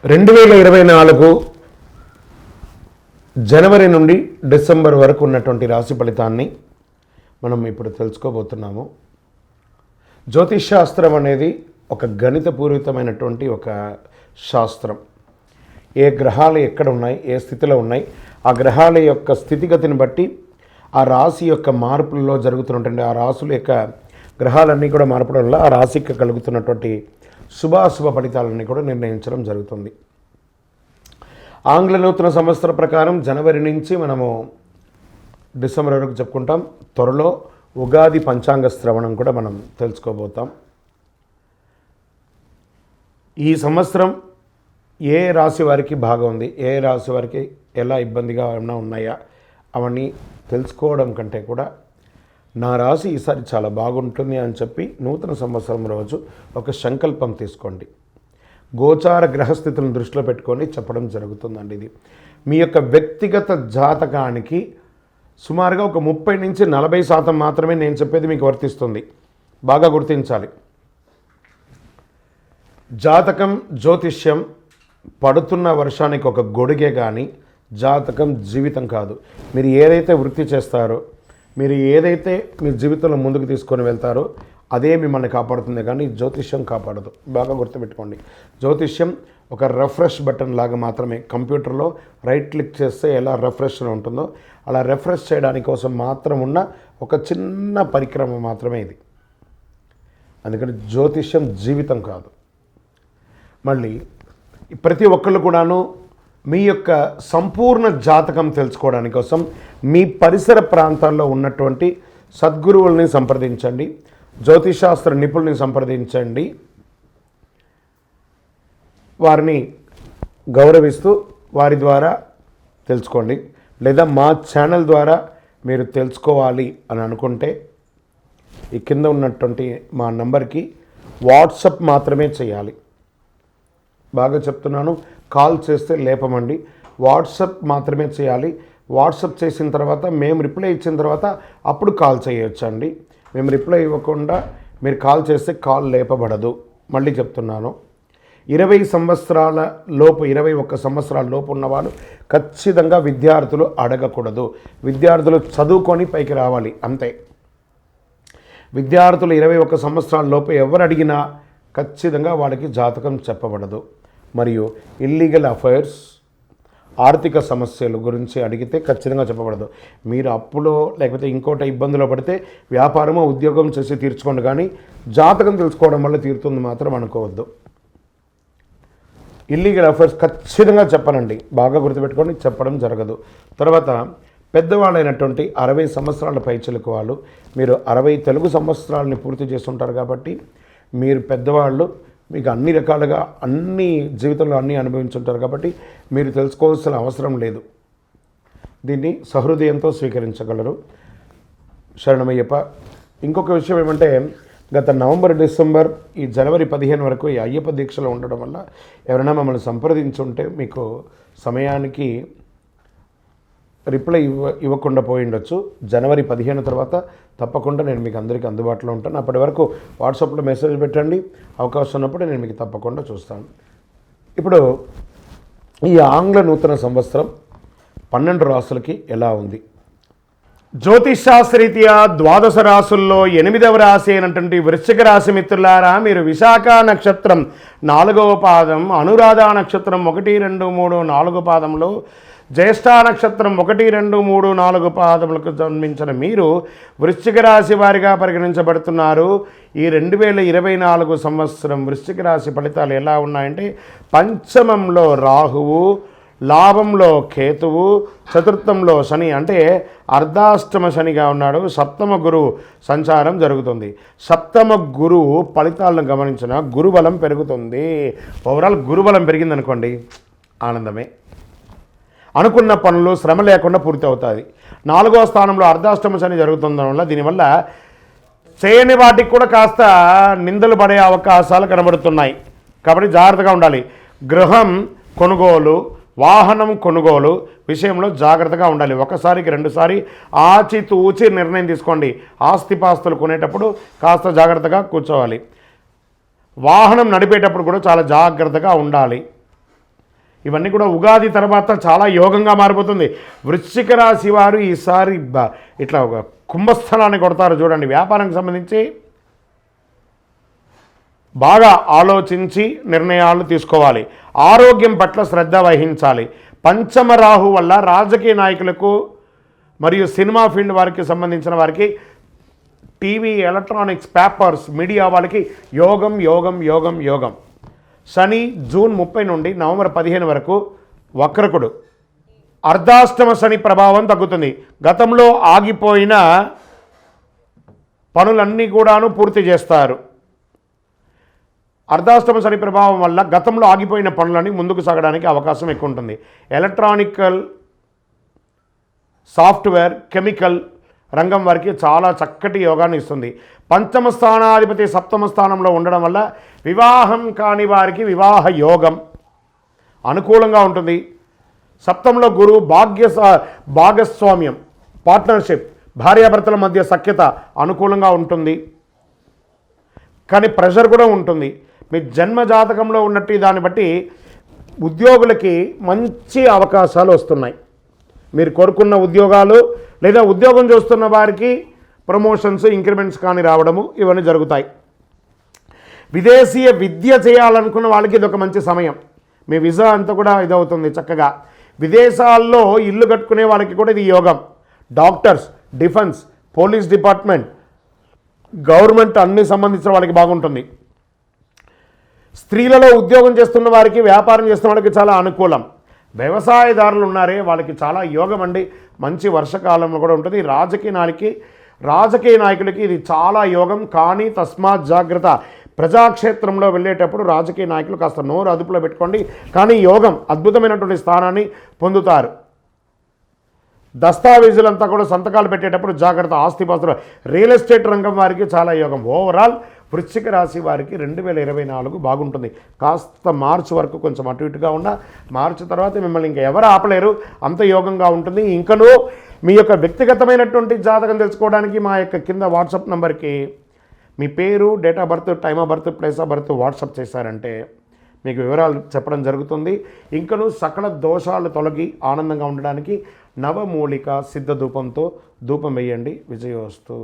2024 జనవరి నుండి డిసెంబర్ వరకు ఉన్నటువంటి రాశి ఫలితాన్ని మనం ఇప్పుడు తెలుసుకోబోతున్నాము. జ్యోతిష్ శాస్త్రం అనేది ఒక గణితపూరితమైనటువంటి ఒక శాస్త్రం. ఏ గ్రహాలు ఎక్కడ ఉన్నాయి, ఏ స్థితిలో ఉన్నాయి, ఆ గ్రహాల యొక్క స్థితిగతిని బట్టి ఆ రాశి యొక్క మార్పులలో జరుగుతున్నటువంటి ఆ రాశుల యొక్క గ్రహాలన్నీ కూడా మార్పడం వల్ల ఆ రాశికి కలుగుతున్నటువంటి శుభాశుభ ఫలితాలన్నీ కూడా నిర్ణయించడం జరుగుతుంది. ఆంగ్ల నూతన సంవత్సర ప్రకారం జనవరి నుంచి మనము డిసెంబర్ వరకు చెప్పుకుంటాం. త్వరలో ఉగాది పంచాంగ శ్రవణం కూడా మనం తెలుసుకోబోతాం. ఈ సంవత్సరం ఏ రాశి వారికి బాగా ఉంది, ఏ రాశి వారికి ఎలా ఇబ్బందిగా ఏమైనా ఉన్నాయా అవన్నీ తెలుసుకోవడం కంటే కూడా నా రాశి ఈసారి చాలా బాగుంటుంది అని చెప్పి నూతన సంవత్సరం రోజు ఒక సంకల్పం తీసుకోండి. గోచార గ్రహస్థితులను దృష్టిలో పెట్టుకొని చెప్పడం జరుగుతుందండి. ఇది మీ యొక్క వ్యక్తిగత జాతకానికి సుమారుగా ఒక 30 నుంచి 40% మాత్రమే నేను చెప్పేది మీకు వర్తిస్తుంది. బాగా గుర్తించాలి. జాతకం, జ్యోతిష్యం పడుతున్న వర్షానికి ఒక గొడుగే కానీ జాతకం జీవితం కాదు. మీరు ఏదైతే వృత్తి చేస్తారో, మీరు ఏదైతే మీ జీవితంలో ముందుకు తీసుకొని వెళ్తారో అదే మిమ్మల్ని కాపాడుతుంది, కానీ జ్యోతిష్యం కాపాడదు. బాగా గుర్తుపెట్టుకోండి. జ్యోతిష్యం ఒక రిఫ్రెష్ బటన్ లాగా మాత్రమే. కంప్యూటర్లో రైట్ క్లిక్ చేస్తే ఎలా రిఫ్రెష్లో ఉంటుందో అలా రిఫ్రెష్ చేయడానికి కోసం మాత్రం ఉన్న ఒక చిన్న పరిక్రమ మాత్రమే ఇది. అందుకని జ్యోతిష్యం జీవితం కాదు. మళ్ళీ ప్రతి ఒక్కళ్ళు కూడాను మీ యొక్క సంపూర్ణ జాతకం తెలుసుకోవడానికి కోసం మీ పరిసర ప్రాంతాల్లో ఉన్నటువంటి సద్గురువుల్ని సంప్రదించండి, జ్యోతిషాస్త్ర నిపుణుల్ని సంప్రదించండి. వారిని గౌరవిస్తూ వారి ద్వారా తెలుసుకోండి. లేదా మా ఛానల్ ద్వారా మీరు తెలుసుకోవాలి అని అనుకుంటే ఈ కింద ఉన్నటువంటి మా నంబర్కి వాట్సప్ మాత్రమే చేయాలి. బాగా చెప్తున్నాను, కాల్ చేస్తే లేపమండి. వాట్సప్ మాత్రమే చేయాలి. వాట్సప్ చేసిన తర్వాత మేము రిప్లై ఇచ్చిన తర్వాత అప్పుడు కాల్ చేయొచ్చండి. మేము రిప్లై ఇవ్వకుండా మీరు కాల్ చేస్తే కాల్ లేపబడదు. మళ్ళీ చెప్తున్నాను, 20 సంవత్సరాల లోపు 21 సంవత్సరాల లోపు ఉన్నవాళ్ళు ఖచ్చితంగా విద్యార్థులు అడగకూడదు. విద్యార్థులు చదువుకొని పైకి రావాలి అంతే. విద్యార్థులు 21 సంవత్సరాల లోపు ఎవరు అడిగినా ఖచ్చితంగా వాళ్ళకి జాతకం చెప్పబడదు. మరియు ఇల్లీగల్ అఫైర్స్, ఆర్థిక సమస్యల గురించి అడిగితే ఖచ్చితంగా చెప్పబడదు. మీరు అప్పులో లేకపోతే ఇంకోటి ఇబ్బందులో పడితే వ్యాపారమో ఉద్యోగం చేసి తీర్చుకోండి, కానీ జాతకం తెలుసుకోవడం వల్ల తీరుతుంది మాత్రం అనుకోవద్దు. ఇల్లీగల్ అఫైర్స్ ఖచ్చితంగా చెప్పనండి. బాగా గుర్తుపెట్టుకొని చెప్పడం జరగదు. తర్వాత పెద్దవాళ్ళైనటువంటి 60 సంవత్సరాల పైచిలకు వాళ్ళు, మీరు 60 తెలుగు సంవత్సరాలని పూర్తి చేస్తుంటారు కాబట్టి మీరు పెద్దవాళ్ళు, మీకు అన్ని రకాలుగా అన్ని జీవితంలో అన్నీ అనుభవించుంటారు కాబట్టి మీరు తెలుసుకోవాల్సిన అవసరం లేదు. దీన్ని సహృదయంతో స్వీకరించగలరు. శరణమయ్యప్ప. ఇంకొక విషయం ఏమంటే, గత నవంబర్, డిసెంబర్, ఈ జనవరి 15 వరకు ఈ అయ్యప్ప దీక్షలో ఉండడం వల్ల ఎవరైనా మమ్మల్ని సంప్రదించుంటే మీకు సమయానికి రిప్లై ఇవ్వకుండా పోయి ఉండొచ్చు. జనవరి 15 తర్వాత తప్పకుండా నేను మీకు అందరికీ అందుబాటులో ఉంటాను. అప్పటి వరకు వాట్సాప్లో మెసేజ్ పెట్టండి. అవకాశం ఉన్నప్పుడు నేను మీకు తప్పకుండా చూస్తాను. ఇప్పుడు ఈ ఆంగ్ల నూతన సంవత్సరం 12 రాసులకి ఎలా ఉంది? జ్యోతిష్ శాస్త్రరీత్యా 12 రాసుల్లో 8వ రాశి అయినటువంటి వృశ్చిక రాశి మిత్రులారా, మీరు విశాఖ నక్షత్రం 4వ పాదం, అనురాధ నక్షత్రం 1, 2, 3, 4 పాదంలో, జ్యేష్ఠ నక్షత్రం 1, 2, 3, 4 పాదములకు జన్మించిన మీరు వృశ్చిక రాశి వారిగా పరిగణించబడుతున్నారు. ఈ 2024 సంవత్సరం వృశ్చిక రాశి ఫలితాలు ఎలా ఉన్నాయంటే, పంచమంలో రాహువు, లాభంలో కేతువు, చతుర్థంలో శని అంటే అర్ధాష్టమ శనిగా ఉన్నాడు. సప్తమ గురువు సంచారం జరుగుతుంది. సప్తమ గురువు ఫలితాలను గమనించిన గురుబలం పెరుగుతుంది. ఓవరాల్ గురుబలం పెరిగిందనుకోండి, ఆనందమే. అనుకున్న పనులు శ్రమ లేకుండా పూర్తి అవుతుంది. 4వ స్థానంలో అర్ధాష్టమ శని జరుగుతుండడం వల్ల దీనివల్ల చేయని వాటికి కూడా కాస్త నిందలు పడే అవకాశాలు కనబడుతున్నాయి. కాబట్టి జాగ్రత్తగా ఉండాలి. గృహం కొనుగోలు, వాహనం కొనుగోలు విషయంలో జాగ్రత్తగా ఉండాలి. ఒకసారికి 2సారి ఆచితూచి నిర్ణయం తీసుకోండి. ఆస్తిపాస్తులు కొనేటప్పుడు కాస్త జాగ్రత్తగా కూర్చోవాలి. వాహనం నడిపేటప్పుడు కూడా చాలా జాగ్రత్తగా ఉండాలి. ఇవన్నీ కూడా ఉగాది తర్వాత చాలా యోగంగా మారిపోతుంది. వృశ్చిక రాశి వారు ఈసారి ఇట్లా ఒక కుంభస్థలాన్ని కొడతారు చూడండి. వ్యాపారానికి సంబంధించి బాగా ఆలోచించి నిర్ణయాలు తీసుకోవాలి. ఆరోగ్యం పట్ల శ్రద్ధ వహించాలి. పంచమ రాహు వల్ల రాజకీయ నాయకులకు మరియు సినిమా ఫీల్డ్ వారికి సంబంధించిన వారికి, టీవీ, ఎలక్ట్రానిక్స్, పేపర్స్, మీడియా వాళ్ళకి యోగం యోగం యోగం యోగం. శని జూన్ 30 నుండి నవంబర్ 15 వరకు వక్రకుడు. అర్ధాష్టమ శని ప్రభావం తగ్గుతుంది. గతంలో ఆగిపోయిన పనులన్నీ కూడాను పూర్తి చేస్తారు. అర్ధాష్టమ శని ప్రభావం వల్ల గతంలో ఆగిపోయిన పనులన్నీ ముందుకు సాగడానికి అవకాశం ఎక్కువ ఉంటుంది. ఎలక్ట్రానికల్, సాఫ్ట్వేర్, కెమికల్ రంగం వారికి చాలా చక్కటి యోగాన్ని ఇస్తుంది. పంచమ స్థానాధిపతి సప్తమ స్థానంలో ఉండడం వల్ల వివాహం కాని వారికి వివాహ యోగం అనుకూలంగా ఉంటుంది. సప్తంలో గురు భాగస్వామ్యం, పార్ట్నర్షిప్, భార్యాభర్తల మధ్య సఖ్యత అనుకూలంగా ఉంటుంది. కానీ ప్రెషర్ కూడా ఉంటుంది. మీ జన్మ జాతకంలో ఉన్నట్టు దాన్ని బట్టి ఉద్యోగులకి మంచి అవకాశాలు వస్తున్నాయి. మీరు కోరుకున్న ఉద్యోగాలు లేదా ఉద్యోగం చేస్తున్న వారికి ప్రమోషన్స్, ఇంక్రిమెంట్స్ కానీ రావడము ఇవన్నీ జరుగుతాయి. విదేశీయ విద్య చేయాలనుకున్న వాళ్ళకి ఇది ఒక మంచి సమయం. మీ వీసా అంతా కూడా ఇదవుతుంది చక్కగా. విదేశాల్లో ఇల్లు కట్టుకునే వాళ్ళకి కూడా ఇది యోగం. Doctors, defence, police department, government అన్ని సంబంధించిన వాళ్ళకి బాగుంటుంది. స్త్రీలలో ఉద్యోగం చేస్తున్న వారికి, వ్యాపారం చేస్తున్న వాళ్ళకి చాలా అనుకూలం. వ్యవసాయదారులు ఉన్నారే వాళ్ళకి చాలా యోగం అండి. మంచి వర్షకాలంలో కూడా ఉంటుంది. రాజకీయ నాయకులకి ఇది చాలా యోగం. కానీ తస్మాత్ జాగ్రత్త. ప్రజాక్షేత్రంలో వెళ్ళేటప్పుడు రాజకీయ నాయకులు కాస్త నోరు అదుపులో పెట్టుకోండి. కానీ యోగం అద్భుతమైనటువంటి స్థానాన్ని పొందుతారు. దస్తావేజులంతా కూడా సంతకాలు పెట్టేటప్పుడు జాగ్రత్త. ఆస్తిపాస్తులు, రియల్ ఎస్టేట్ రంగం వారికి చాలా యోగం. ఓవరాల్ వృశ్చిక రాశి వారికి 2024 బాగుంటుంది. కాస్త మార్చి వరకు కొంచెం అటు ఇటుగా ఉన్న, మార్చి తర్వాత మిమ్మల్ని ఇంకా ఎవరు ఆపలేరు, అంత యోగంగా ఉంటుంది. ఇంకనూ మీ యొక్క వ్యక్తిగతమైనటువంటి జాతకం తెలుసుకోవడానికి మా యొక్క కింద వాట్సాప్ నెంబర్కి మీ పేరు, date of birth, time of birth, place of birth WhatsApp చేశారంటే మీకు వివరాలు చెప్పడం జరుగుతుంది. ఇంకనూ సకల దోషాలు తొలగి ఆనందంగా ఉండడానికి నవమూలిక సిద్ధ ధూపంతో ధూపం వేయండి. విజయోస్తు.